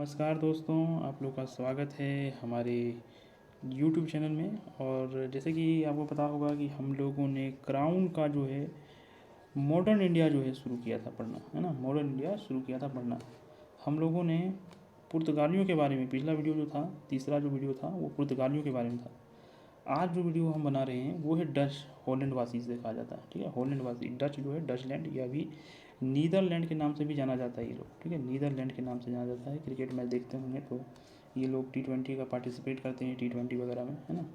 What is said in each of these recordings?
नमस्कार दोस्तों, आप लोग का स्वागत है हमारे यूट्यूब चैनल में। और जैसे कि आपको पता होगा कि हम लोगों ने क्राउन का जो है मॉडर्न इंडिया जो है शुरू किया था पढ़ना, है ना। मॉडर्न इंडिया शुरू किया था पढ़ना हम लोगों ने। पुर्तगालियों के बारे में पिछला वीडियो जो था, तीसरा जो वीडियो था वो पुर्तगालियों के बारे में था। आज जो वीडियो हम बना रहे हैं वो है डच हॉलैंड वासी से कहा जाता है, ठीक है। हॉलैंड वासी, डच जो है डचलैंड या भी नीदरलैंड के नाम से भी जाना जाता है ये लोग, ठीक है। नीदरलैंड के नाम से जाना जाता है। क्रिकेट मैच देखते होंगे तो ये लोग T20 का पार्टिसिपेट करते हैं, T20 वगैरह में, है ना।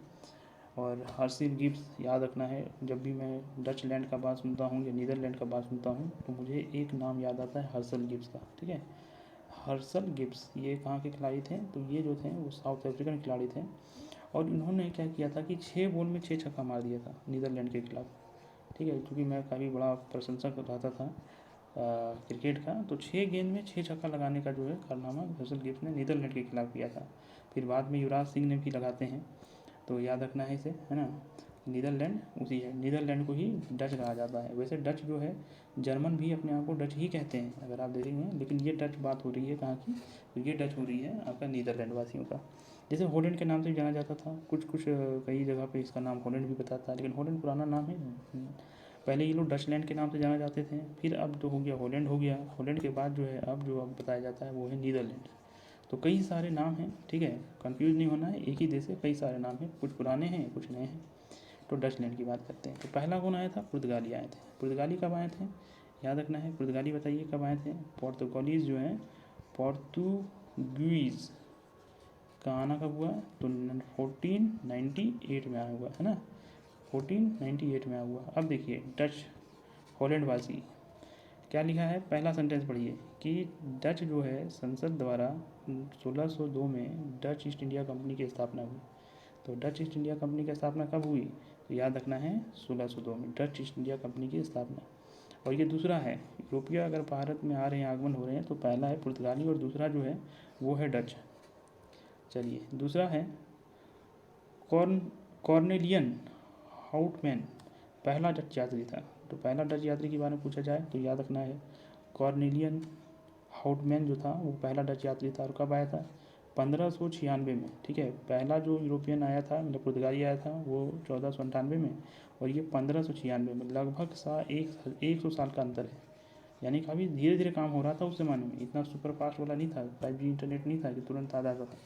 और हर्सिल गिब्स याद रखना है। जब भी मैं डच लैंड का बात सुनता हूँ या नीदरलैंड का बात सुनता हूँ तो मुझे एक नाम याद आता है, हर्सल गिब्स का, ठीक है। हर्सल गिब्स ये कहाँ के खिलाड़ी थे? तो ये जो थे वो साउथ अफ्रीकन खिलाड़ी थे। और इन्होंने क्या किया था कि 6 बॉल में 6 छक्का मार दिया था नीदरलैंड के खिलाफ, ठीक है। क्योंकि मैं काफ़ी बड़ा प्रशंसक रहता था क्रिकेट का, तो 6 गेंद में 6 छक्का लगाने का जो है कारनामा हर्सल गिब्स ने नीदरलैंड के खिलाफ किया था। फिर बाद में युवराज सिंह ने भी लगाते हैं, तो याद रखना है इसे, है ना। नीदरलैंड उसी है, नीदरलैंड को ही डच कहा जाता है। वैसे डच जो है, जर्मन भी अपने आप को डच ही कहते हैं अगर आप देखेंगे, लेकिन ये डच बात हो रही है कहाँ की? तो ये डच हो रही है आपका नीदरलैंड वासियों का। जैसे हॉलैंड के नाम से जाना जाता था, कुछ कुछ कई जगह पे इसका नाम हॉलैंड भी बताता है, लेकिन हॉलैंड पुराना नाम है। पहले ये लोग डचलैंड के नाम से जाना जाते थे, फिर अब जो हो गया हॉलैंड हो गया। हॉलैंड के बाद जो है अब बताया जाता है वो है नीदरलैंड। तो कई सारे नाम हैं, ठीक है। कंफ्यूज नहीं होना है, एक ही देश है, कई सारे नाम हैं, कुछ पुराने हैं कुछ नए हैं। तो डचलैंड की बात करते हैं। तो पहला कौन आया था? पुर्तगाली आए थे। पुर्तगाली कब आए थे? याद रखना है, पुर्तगाली बताइए कब आए थे। पोर्तुगालीज जो हैं, पोर्तुगीज का आना कब हुआ? तो 1498 में आया हुआ है ना, 1498 में आया हुआ। अब देखिए डच हॉलैंड वासी क्या लिखा है, पहला सेंटेंस पढ़िए कि डच जो है संसद द्वारा 1602 में डच ईस्ट इंडिया कंपनी की स्थापना हुई। तो डच ईस्ट इंडिया कंपनी की स्थापना कब हुई? तो याद रखना है 1602 में डच ईस्ट इंडिया कंपनी की स्थापना। और ये दूसरा है, यूरोपीय अगर भारत में आ रहे हैं, आगमन हो रहे हैं, तो पहला है पुर्तगाली और दूसरा जो है वो है डच। चलिए दूसरा है कॉर्नेलियन हाउटमैन, पहला डच यात्री था। तो पहला डच यात्री के बारे में पूछा जाए तो याद रखना है कॉर्नेलियन हाउटमैन जो था वो पहला डच यात्री था। और कब आया था? 1596 में, ठीक है। पहला जो यूरोपियन आया था, मतलब पुर्तगाली आया था, वो 1498 में, और ये 1596 में। लगभग 100 साल का अंतर है। यानी काफ़ी धीरे धीरे काम हो रहा था उस ज़माने में, इतना सुपर फास्ट वाला नहीं था, 5G इंटरनेट नहीं था कि तुरंत आ जाता था।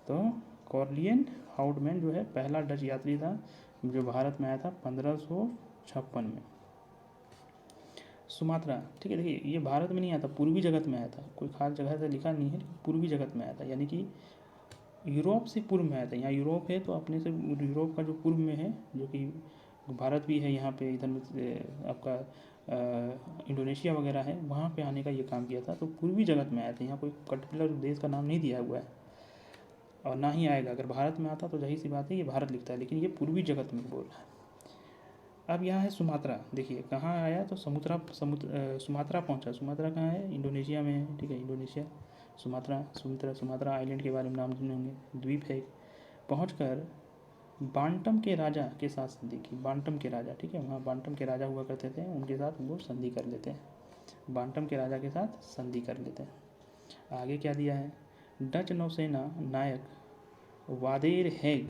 तो कॉर्लियन हाउटमैन जो है पहला डच यात्री था जो भारत में आया था 1556 में। सुमात्रा, ठीक है। देखिए ये भारत में नहीं आया था, पूर्वी जगत में आया था। कोई खास जगह से लिखा नहीं है, लेकिन पूर्वी जगत में आया था, यानी कि यूरोप से पूर्व में आया था। यहाँ यूरोप है तो अपने से यूरोप का जो पूर्व में है, जो कि भारत भी है यहाँ पे, इधर में आपका इंडोनेशिया वगैरह है, वहाँ पे आने का ये काम किया था। तो पूर्वी जगत में आया था, यहाँ कोई पर्टिकुलर देश का नाम नहीं दिया हुआ है और ना ही आएगा। अगर भारत में आता तो जाहिर सी बात है ये भारत लिखता है, लेकिन ये पूर्वी जगत में बोल रहा है। अब यहाँ है सुमात्रा, देखिए कहाँ आया तो सुमात्रा पहुँचा। सुमात्रा कहाँ है? इंडोनेशिया में है, ठीक है। इंडोनेशिया, सुमात्रा आइलैंड के बारे में नाम सुने होंगे, द्वीप है। पहुँच कर बांटम के राजा के साथ संधि की। बांटम के राजा, ठीक है, वहाँ बांटम के राजा हुआ करते थे, उनके साथ वो संधि कर लेते हैं। बांटम के राजा के साथ संधि कर लेते हैं। आगे क्या दिया है? डच नौसेना नायक वादेर हैग,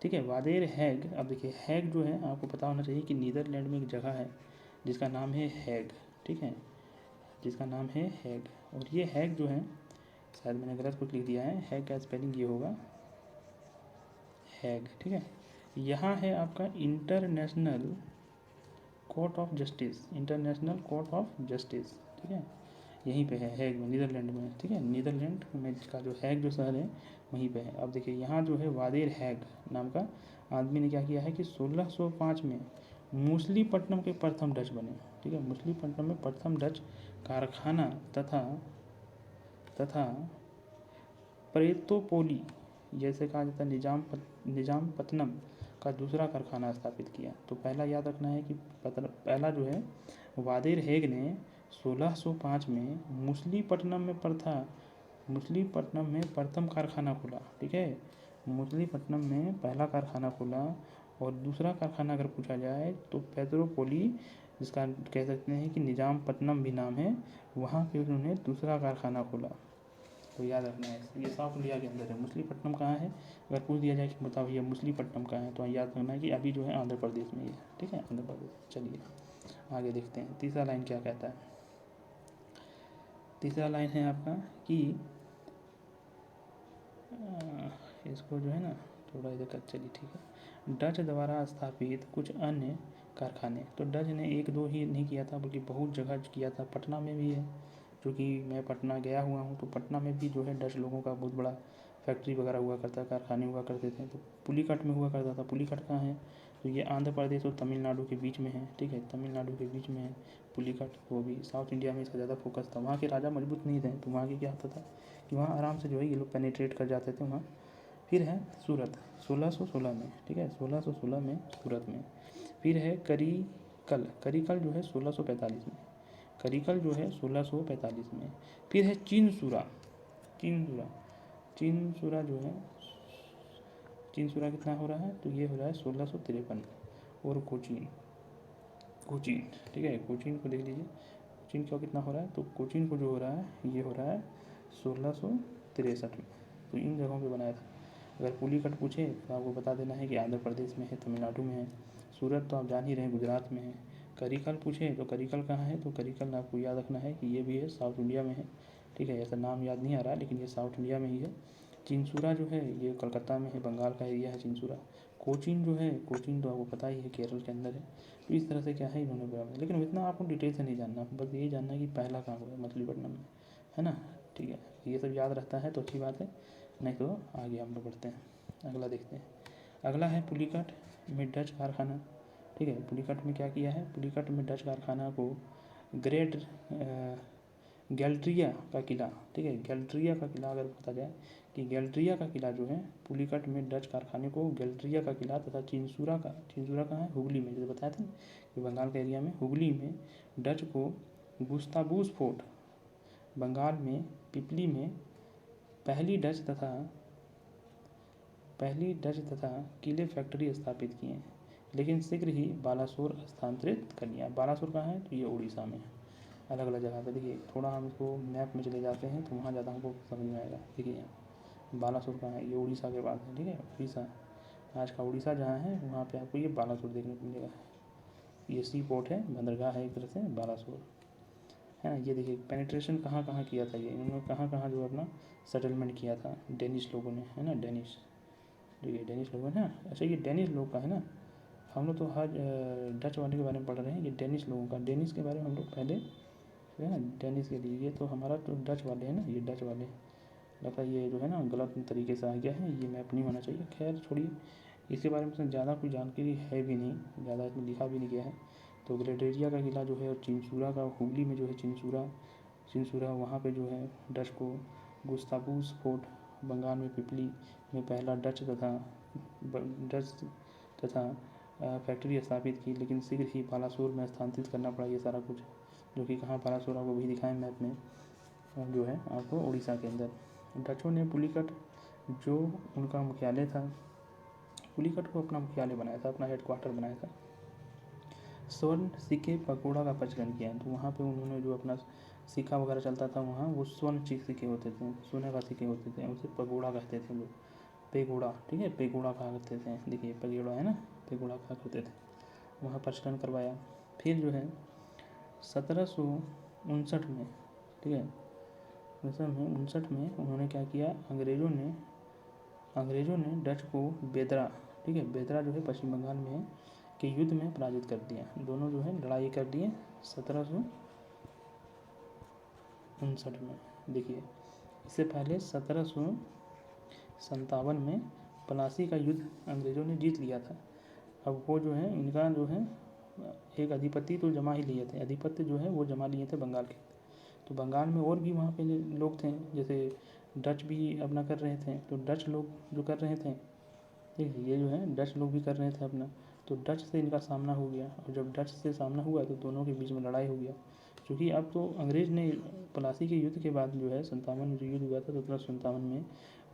ठीक है, वादेर हैग। अब देखिए हैग जो है, आपको पता होना चाहिए कि नीदरलैंड में एक जगह है जिसका नाम है हैग, ठीक है, जिसका नाम है हैग। और ये हैग जो है, शायद मैंने गलत कुछ लिख दिया है, हैग का स्पेलिंग ये होगा हैग, ठीक है। यहाँ है आपका international court of justice, international court of justice, ठीक है, यहीं पे है हैग में, नीदरलैंड में, ठीक है। नीदरलैंड में का जो हैग जो शहर है वहीं पे है। अब देखिए यहाँ जो है वादेर हैग नाम का आदमी ने क्या किया है कि 1605 में मुसलीपट्टनम के प्रथम डच बने, ठीक है। मुसलीपट्टनम में प्रथम डच कारखाना तथा तथा प्रेतोपोली, जैसे कहा जाता है निजामपट्टनम का दूसरा कारखाना स्थापित किया। तो पहला याद रखना है कि पहला जो है वादेर हैग ने 1605 में मुसलीपट्टनम में प्रथम कारखाना खोला, ठीक है। मुसलीपट्टनम में पहला कारखाना खोला। और दूसरा कारखाना अगर पूछा जाए तो पेट्रोपोली, जिसका कह सकते हैं कि निजामपट्टनम भी नाम है, वहाँ पे उन्होंने दूसरा कारखाना खोला। तो याद रखना है, ये साउथ इंडिया के अंदर है। मछलीपट्टनम कहाँ है, अगर पूछ दिया जाए कि बताओ भैया मछलीपट्टनम कहाँ है, तो याद रखना है कि अभी जो है आंध्र प्रदेश में ही है। ठीक है, आंध्र प्रदेश। चलिए आगे देखते हैं तीसरा लाइन क्या कहता है। तीसरा लाइन है आपका कि इसको जो है ना थोड़ा इधर कर, चलिए ठीक है। डच द्वारा स्थापित कुछ अन्य कारखाने, तो डच ने एक दो ही नहीं किया था बल्कि बहुत जगह किया था। पटना में भी है, जो कि मैं पटना गया हुआ हूँ, तो पटना में भी जो है डच लोगों का बहुत बड़ा फैक्ट्री वगैरह हुआ करता, कारखाने हुआ करते थे। तो पुलिकट में हुआ करता था। पुलिकट कहाँ है, तो ये आंध्र प्रदेश और तमिलनाडु के बीच में है। ठीक है, तमिलनाडु के बीच में है पुलिकट। वो भी साउथ इंडिया में इसका ज़्यादा फोकस था। वहाँ के राजा मजबूत नहीं थे, तो वहाँ के क्या होता था कि वहाँ आराम से जो है ये लोग पेनिट्रेट कर जाते थे वहाँ। फिर है सूरत 1616 में। ठीक है, 1616 में सूरत में। फिर है करिकल, करिकल जो है 1645 में। करिकल जो है 1645 में। फिर है चिनसुरा, चिनसुरा, चिनसुरा जो है, चिनसुरा कितना हो रहा है, तो ये हो रहा है 1653। और कोचीन, कोचीन, ठीक है, कोचीन को देख लीजिए, कोचीन का कितना हो रहा है, तो कोचीन को जो हो रहा है ये हो रहा है 1663 में। तो इन जगहों पे बनाया था। अगर पुलिकट पूछे तो आपको बता देना है कि आंध्र प्रदेश में है, तमिलनाडु में है। सूरत तो आप जान ही रहे हैं, गुजरात में है। करिकल पूछे तो करिकल कहाँ है, तो करिकल आपको याद रखना है कि ये भी है साउथ इंडिया में है। ठीक है, ऐसा नाम याद नहीं आ रहा, लेकिन ये साउथ इंडिया में ही है। चिंसूरा जो है ये कलकत्ता में है, बंगाल का एरिया है चिंसूरा। कोचीन जो है, कोचीन तो आपको पता ही है केरल के अंदर है। तो इस तरह से क्या है इन्होंने बराबर, लेकिन इतना आपको डिटेल से नहीं जानना, बस यही जानना है कि पहला कहाँ हुआ है, मछलीपट्टनम में, है ना। ठीक है, ये सब याद रहता है तो अच्छी बात है, नहीं तो आगे हम लोग बढ़ते हैं, अगला देखते हैं। अगला है पुलिकट में डच कारखाना। ठीक है, पुलिकट में क्या किया है, पुलिकट में डच कारखाना को ग्रेट गैल्ट्रिया का किला। ठीक है, गैल्ट्रिया का किला अगर पता जाए कि गैल्ट्रिया का किला जो है पुलिकट में डच कारखाने को गैल्ट्रिया का किला तथा चिंसूरा का, चिंसूरा कहाँ है, हुगली में, जैसे बताया था कि बंगाल के एरिया में, हुगली में डच को गुस्ताबूस फोर्ट, बंगाल में पिपली में पहली डच तथा किले फैक्ट्री स्थापित किए, लेकिन शीघ्र ही बालासोर स्थानांतरित कर लिया। बालासोर कहाँ है, तो ये उड़ीसा में है। अलग अलग जगह पे देखिए, थोड़ा हम इसको मैप में चले जाते हैं तो वहाँ ज़्यादा हमको समझ में आएगा। देखिए यहाँ बालासोर कहाँ है, ये उड़ीसा के पास है। ठीक है, उड़ीसा, आज का उड़ीसा जहाँ है वहाँ पे आपको ये बालासोर देखने को मिलेगा। ये सी पोर्ट है, बंदरगाह है एक तरह से बालासोर, है ना। ये देखिए पेनिट्रेशन कहाँ कहाँ किया था, ये इन्होंने कहाँ कहाँ जो अपना सेटलमेंट किया था डेनिश लोगों ने, है ना। डेनिश, जो ये डेनिश लोग हैं ना, अच्छा ये डेनिश लोग का है ना। हम लोग तो हर डच वाले के बारे में पढ़ रहे हैं, ये डेनिश लोगों का, डेनिश के बारे में हम लोग पहले है ना। डेनिश के लिए ये तो हमारा तो डच वाले हैं ना, ये डच वाले लगता है ये जो है ना गलत तरीके से आ गया है, ये मैप नहीं होना चाहिए। खैर छोड़िए, इसके बारे में ज़्यादा कोई जानकारी है भी नहीं, ज़्यादा इसमें लिखा भी नहीं गया है। तो ग्रेडेरिया का किला जो है, और चिंसूरा का, हुगली में जो है चिंसूरा, चिंसूरा वहाँ पे जो है डच को गुस्ताबूस फोर्ट, बंगाल में पिपली में पहला डच तथा फैक्ट्री स्थापित की, लेकिन शीघ्र ही बालासोर में स्थानांतरित करना पड़ा। ये सारा कुछ जो कि कहाँ बालासोर आपको भी दिखाएं मैप में, जो है आपको उड़ीसा के अंदर। डचों ने पुलिकट जो उनका मुख्यालय था, पुलिकट को अपना मुख्यालय बनाया था, अपना हेडक्वार्टर बनाया था। स्वर्ण सिक्के पगोड़ा का प्रचलन किया, तो वहाँ पे उन्होंने जो अपना सिक्का वगैरह चलता था वहाँ, वो स्वर्ण सिक्के होते थे, सोने का सिक्के होते थे, उसे पगोड़ा कहते थे लोग, पेगोड़ा। ठीक है, पेगोड़ा कहा करते थे, देखिए पेगोड़ा है ना, पेगोड़ा कहा करते थे, वहाँ प्रचलन करवाया। फिर जो है 1759 में, ठीक है, 1759 में उन्होंने क्या किया, अंग्रेज़ों ने डच को बेदरा, ठीक है, बेदरा जो है पश्चिम बंगाल में है, के युद्ध में पराजित कर दिया। दोनों जो है लड़ाई कर दिए 1759 में। देखिए इससे पहले 1757 में प्लासी का युद्ध अंग्रेज़ों ने जीत लिया था। अब वो जो है इनका जो है एक अधिपति तो जमा ही लिए थे, अधिपत्य जो है वो जमा लिए थे बंगाल के। तो बंगाल में और भी वहाँ पे लोग थे, जैसे डच भी अपना कर रहे थे, तो डच लोग जो कर रहे थे, ठीक है, ये जो है डच लोग भी कर रहे थे अपना, तो डच से इनका सामना हो गया। और जब डच से सामना हुआ तो दोनों के बीच में लड़ाई हो गया, क्योंकि अब तो अंग्रेज़ ने प्लासी के युद्ध के बाद जो है 57 में जो युद्ध हुआ था 1757 में,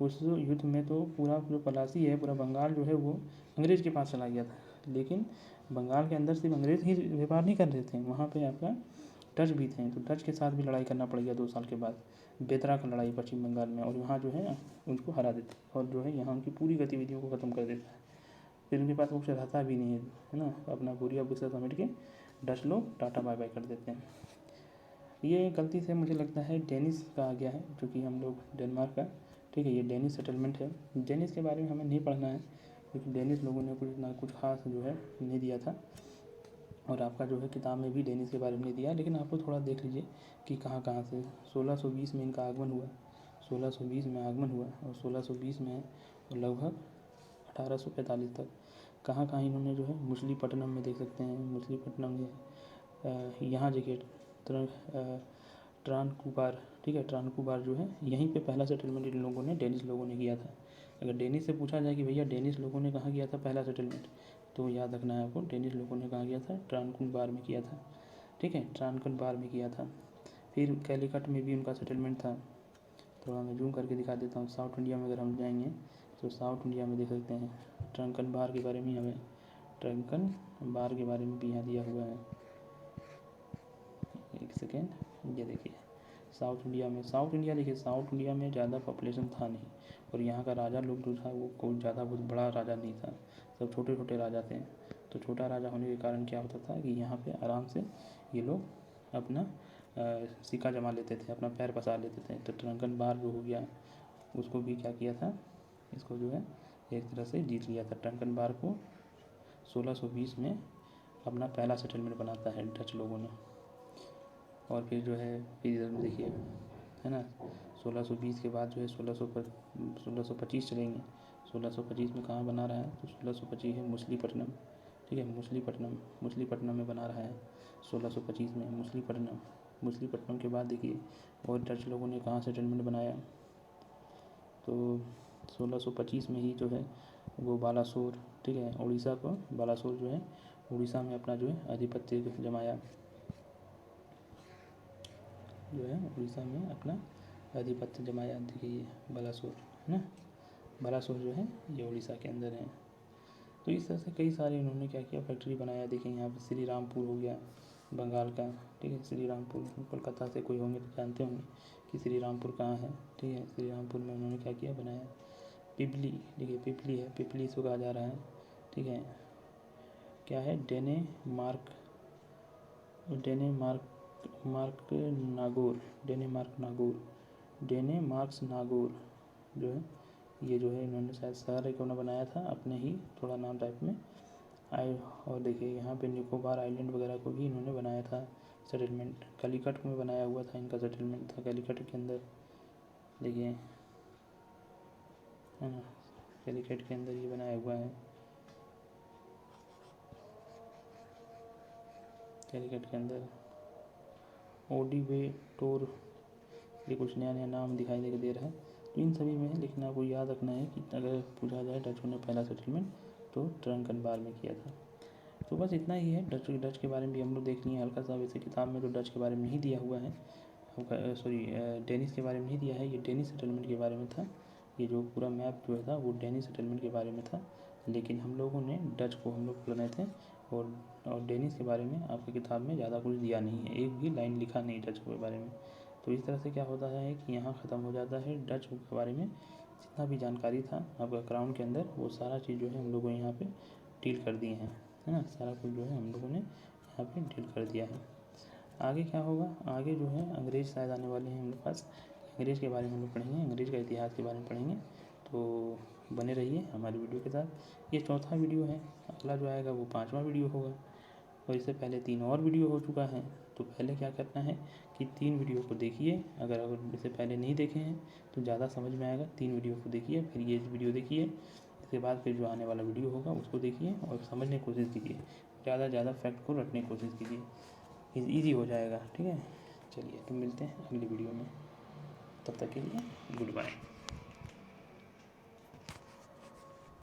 उस युद्ध में तो पूरा जो प्लासी है, पूरा बंगाल जो है वो अंग्रेज़ के पास चला गया था। लेकिन बंगाल के अंदर सिर्फ अंग्रेज़ ही व्यापार नहीं कर रहे थे, वहाँ पे आपका डच भी थे, तो डच के साथ भी लड़ाई करना पड़ गया 2 साल के बाद। बेतरा का लड़ाई पश्चिम बंगाल में, और वहाँ जो है उनको हरा देते हैं और जो है यहाँ उनकी पूरी गतिविधियों को ख़त्म कर देता है। फिर उनके पास कुछ रहता भी नहीं है ना, अपना पूरी अफगानिस्तान समेट के डच लोग टाटा बाय बाय कर देते हैं। ये गलती से मुझे लगता है डेनिस का आ गया है, जो कि हम लोग डेनमार्क का, ठीक है, ये डेनिस सेटलमेंट है। डेनिस के बारे में हमें नहीं पढ़ना है, क्योंकि डेनिस लोगों ने कुछ ना कुछ खास जो है नहीं दिया था, और आपका जो है किताब में भी डेनिस के बारे में नहीं दिया। लेकिन आप लोग थोड़ा देख लीजिए कि कहाँ कहाँ से 1620 में इनका आगमन हुआ, 1620 में आगमन हुआ, और 1620 में लगभग 1845 तक कहाँ कहाँ इन्होंने जो है मछलीपट्टनम में देख सकते हैं, मछलीपट्टनम में यहाँ देखिए ट्रानकुबार, ठीक है, ट्रानकुबार जो है यहीं पे पहला सेटलमेंट इन लोगों ने, डेनिस लोगों ने किया था। अगर डेनिस से पूछा जाए कि भैया डेनिस लोगों ने कहाँ किया था पहला सेटलमेंट, तो याद रखना है आपको, डेनिस लोगों ने कहाँ किया था, ट्रानकुबार में किया था, ठीक है, ट्रानकुबार में किया था। फिर कैलीकट में भी उनका सेटलमेंट था। थोड़ा मैं जूम करके दिखा देता हूँ। साउथ इंडिया में अगर हम जाएंगे तो साउथ इंडिया में देख सकते हैं ट्रंकन बार के बारे में, हमें ट्रंकन बार के बारे में भी यहाँ दिया हुआ है। एक सेकेंड, ये देखिए साउथ इंडिया में, साउथ इंडिया देखिए, साउथ इंडिया में ज़्यादा पॉपुलेशन था नहीं, और यहाँ का राजा लोग जो था वो कोई ज़्यादा बहुत बड़ा राजा नहीं था, सब छोटे छोटे राजा थे। तो छोटा राजा होने के कारण क्या होता था कि यहाँ पे आराम से ये लोग अपना सिक्का जमा लेते थे, अपना पैर पसार लेते थे। तो ट्रंकन बार जो हो गया, उसको भी क्या किया था, इसको जो है एक तरह से जीत लिया था। ट्रंकन बार को 1620 में अपना पहला सेटलमेंट बनाता है डच लोगों ने। और फिर जो है फिर इधर में देखिए, है ना, 1620 के बाद जो है 1625 चलेंगे। 1625 में कहाँ बना रहा है, तो 1625 है मछलीपट्टनम, ठीक है, मछलीपट्टनम में बना रहा है 1625 में मछलीपट्टनम के बाद देखिए और डच लोगों ने कहाँ सेटलमेंट बनाया, तो 1625 में ही जो है वो बालासोर, ठीक है, उड़ीसा को, बालासोर जो है उड़ीसा में अपना जो है आधिपत्य जमाया, जो है उड़ीसा में अपना आधिपत्य जमाया। देखिए ये बालासोर है ना, बालासोर जो है ये उड़ीसा के अंदर है। तो इस तरह से कई सारे इन्होंने क्या किया, फैक्ट्री बनाया। देखिए यहाँ पे श्री रामपुर हो गया बंगाल का, ठीक है, श्री रामपुर, कोलकाता से कोई होंगे तो जानते होंगे कि श्री रामपुर कहाँ है, ठीक है, श्री रामपुर में उन्होंने क्या किया, बनाया। पिपली, देखिए पिपली है, पिपली इसको कहा जा रहा है, ठीक है, क्या है, डेनेमार्क नागौर जो है, ये जो है इन्होंने शायद शहर को ना बनाया था अपने ही थोड़ा नाम टाइप में आए। और देखिए यहाँ पे निकोबार आइलैंड वगैरह को भी इन्होंने बनाया था सेटलमेंट। कैलीकट में बनाया हुआ था इनका सेटलमेंट था, कैलीकट के अंदर देखिए, है ना, कैलीकट के अंदर ये बनाया हुआ है, कैलीकट के अंदर ओडिवेटोर, ये कुछ नया नया नाम दिखाई दे रहा है। तो इन सभी में है, लेकिन आपको याद रखना है कि अगर पूछा जाए डचों ने पहला सेटलमेंट तो ट्रंकन बार में किया था। तो बस इतना ही है। डच के बारे में भी हम लोग देख लिए हल्का सा। वैसे किताब में तो डच के बारे में नहीं दिया हुआ है, सॉरी डेनिस के बारे में नहीं दिया है, ये डेनिस सेटलमेंट के बारे में था। ये जो पूरा मैप जो था वो डेनिस सेटलमेंट के बारे में था, लेकिन हम लोगों ने डच को हम लोग पढ़ रहे थे, और डेनिस के बारे में आपकी किताब में ज़्यादा कुछ दिया नहीं है, एक भी लाइन लिखा नहीं डच के बारे में। तो इस तरह से क्या होता है कि यहाँ ख़त्म हो जाता है डच के बारे में जितना भी जानकारी था आपका क्राउन के अंदर, वो सारा चीज़ जो है हम लोगों यहाँ पे डील कर दिए हैं, है ना, सारा कुछ जो है हम लोगों ने यहाँ पे डील कर दिया है। आगे क्या होगा, आगे जो है अंग्रेज़ शायद आने वाले हैं हम लोग पास, अंग्रेज़ के बारे में हम लोग पढ़ेंगे, अंग्रेज़ का इतिहास के बारे में पढ़ेंगे। तो बने रहिए हमारी वीडियो के साथ। ये चौथा वीडियो है, अगला जो आएगा वो 5वां वीडियो होगा, और इससे पहले 3 और वीडियो हो चुका है। तो पहले क्या करना है कि 3 वीडियो को देखिए, अगर इससे पहले नहीं देखे हैं तो ज़्यादा समझ में आएगा। 3 वीडियो को देखिए, फिर ये वीडियो देखिए, इसके बाद फिर जो आने वाला वीडियो होगा उसको देखिए और समझने की कोशिश कीजिए, ज़्यादा फैक्ट को रखने की कोशिश कीजिए, ईजी हो जाएगा, ठीक है। चलिए तो मिलते हैं अगली वीडियो में, तब तक के लिए गुड बाय।